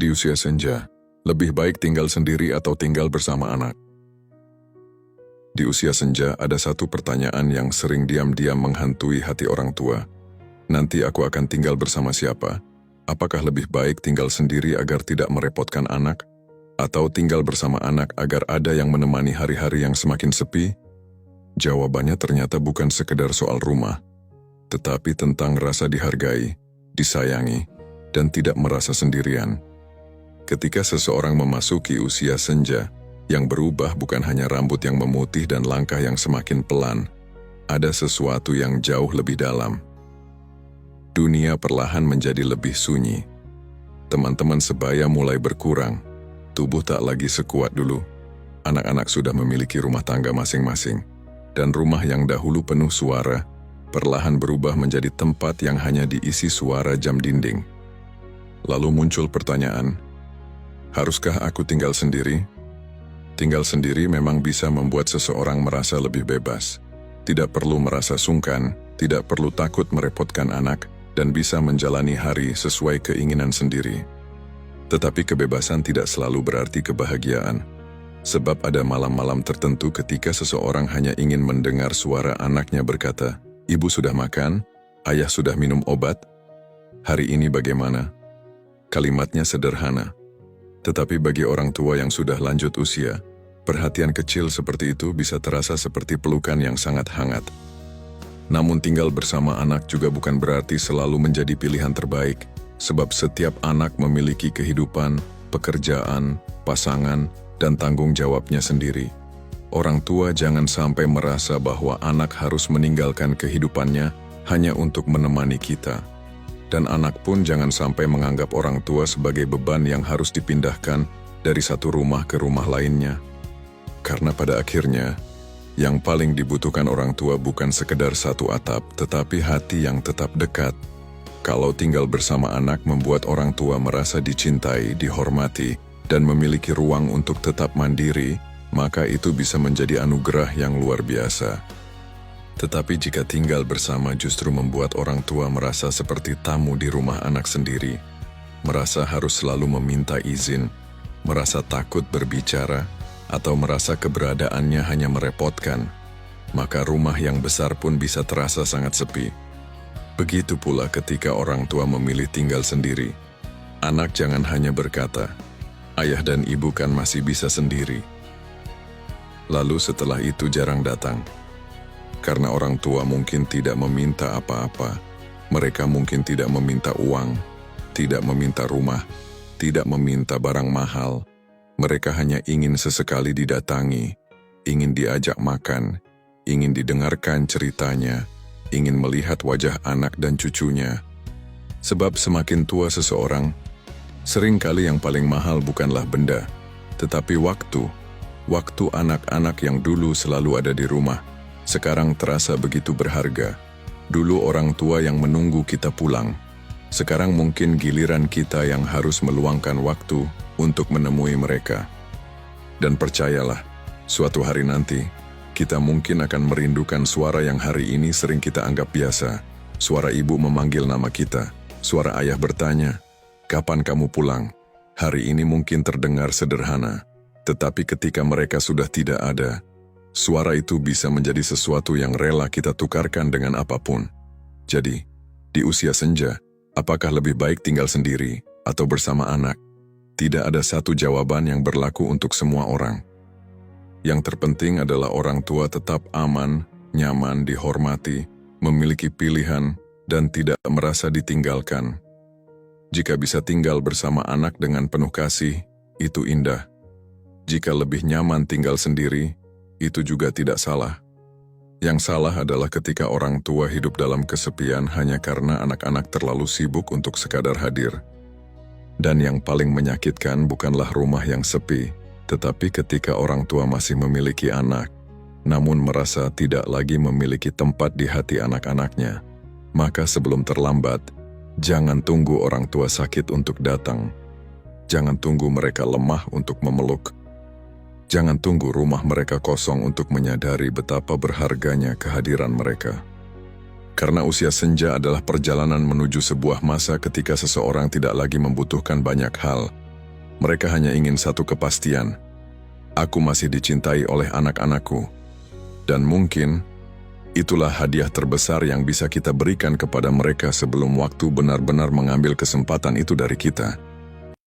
Di usia senja, lebih baik tinggal sendiri atau tinggal bersama anak? Di usia senja ada satu pertanyaan yang sering diam-diam menghantui hati orang tua. Nanti aku akan tinggal bersama siapa? Apakah lebih baik tinggal sendiri agar tidak merepotkan anak? Atau tinggal bersama anak agar ada yang menemani hari-hari yang semakin sepi? Jawabannya ternyata bukan sekedar soal rumah, tetapi tentang rasa dihargai, disayangi, dan tidak merasa sendirian. Ketika seseorang memasuki usia senja, yang berubah bukan hanya rambut yang memutih dan langkah yang semakin pelan, ada sesuatu yang jauh lebih dalam. Dunia perlahan menjadi lebih sunyi. Teman-teman sebaya mulai berkurang, tubuh tak lagi sekuat dulu. Anak-anak sudah memiliki rumah tangga masing-masing, dan rumah yang dahulu penuh suara, perlahan berubah menjadi tempat yang hanya diisi suara jam dinding. Lalu muncul pertanyaan, haruskah aku tinggal sendiri? Tinggal sendiri memang bisa membuat seseorang merasa lebih bebas. Tidak perlu merasa sungkan, tidak perlu takut merepotkan anak, dan bisa menjalani hari sesuai keinginan sendiri. Tetapi kebebasan tidak selalu berarti kebahagiaan. Sebab ada malam-malam tertentu ketika seseorang hanya ingin mendengar suara anaknya berkata, "Ibu sudah makan? Ayah sudah minum obat? Hari ini bagaimana?" Kalimatnya sederhana. Tetapi bagi orang tua yang sudah lanjut usia, perhatian kecil seperti itu bisa terasa seperti pelukan yang sangat hangat. Namun tinggal bersama anak juga bukan berarti selalu menjadi pilihan terbaik, sebab setiap anak memiliki kehidupan, pekerjaan, pasangan, dan tanggung jawabnya sendiri. Orang tua jangan sampai merasa bahwa anak harus meninggalkan kehidupannya hanya untuk menemani kita. Dan anak pun jangan sampai menganggap orang tua sebagai beban yang harus dipindahkan dari satu rumah ke rumah lainnya. Karena pada akhirnya, yang paling dibutuhkan orang tua bukan sekedar satu atap, tetapi hati yang tetap dekat. Kalau tinggal bersama anak membuat orang tua merasa dicintai, dihormati, dan memiliki ruang untuk tetap mandiri, maka itu bisa menjadi anugerah yang luar biasa. Tetapi jika tinggal bersama justru membuat orang tua merasa seperti tamu di rumah anak sendiri, merasa harus selalu meminta izin, merasa takut berbicara, atau merasa keberadaannya hanya merepotkan, maka rumah yang besar pun bisa terasa sangat sepi. Begitu pula ketika orang tua memilih tinggal sendiri. Anak jangan hanya berkata, "Ayah dan ibu kan masih bisa sendiri." Lalu setelah itu jarang datang. Karena orang tua mungkin tidak meminta apa-apa. Mereka mungkin tidak meminta uang, tidak meminta rumah, tidak meminta barang mahal. Mereka hanya ingin sesekali didatangi, ingin diajak makan, ingin didengarkan ceritanya, ingin melihat wajah anak dan cucunya. Sebab semakin tua seseorang, seringkali yang paling mahal bukanlah benda, tetapi waktu. Waktu anak-anak yang dulu selalu ada di rumah, sekarang terasa begitu berharga. Dulu orang tua yang menunggu kita pulang. Sekarang mungkin giliran kita yang harus meluangkan waktu untuk menemui mereka. Dan percayalah, suatu hari nanti, kita mungkin akan merindukan suara yang hari ini sering kita anggap biasa. Suara ibu memanggil nama kita, suara ayah bertanya, "Kapan kamu pulang?" Hari ini mungkin terdengar sederhana, tetapi ketika mereka sudah tidak ada, suara itu bisa menjadi sesuatu yang rela kita tukarkan dengan apapun. Jadi, di usia senja, apakah lebih baik tinggal sendiri atau bersama anak? Tidak ada satu jawaban yang berlaku untuk semua orang. Yang terpenting adalah orang tua tetap aman, nyaman, dihormati, memiliki pilihan, dan tidak merasa ditinggalkan. Jika bisa tinggal bersama anak dengan penuh kasih, itu indah. Jika lebih nyaman tinggal sendiri, itu juga tidak salah. Yang salah adalah ketika orang tua hidup dalam kesepian hanya karena anak-anak terlalu sibuk untuk sekadar hadir. Dan yang paling menyakitkan bukanlah rumah yang sepi, tetapi ketika orang tua masih memiliki anak, namun merasa tidak lagi memiliki tempat di hati anak-anaknya. Maka sebelum terlambat, jangan tunggu orang tua sakit untuk datang. Jangan tunggu mereka lemah untuk memeluk. Jangan tunggu rumah mereka kosong untuk menyadari betapa berharganya kehadiran mereka. Karena usia senja adalah perjalanan menuju sebuah masa ketika seseorang tidak lagi membutuhkan banyak hal, Mereka hanya ingin satu kepastian. Aku masih dicintai oleh anak-anakku. Dan mungkin itulah hadiah terbesar yang bisa kita berikan kepada mereka sebelum waktu benar-benar mengambil kesempatan itu dari kita.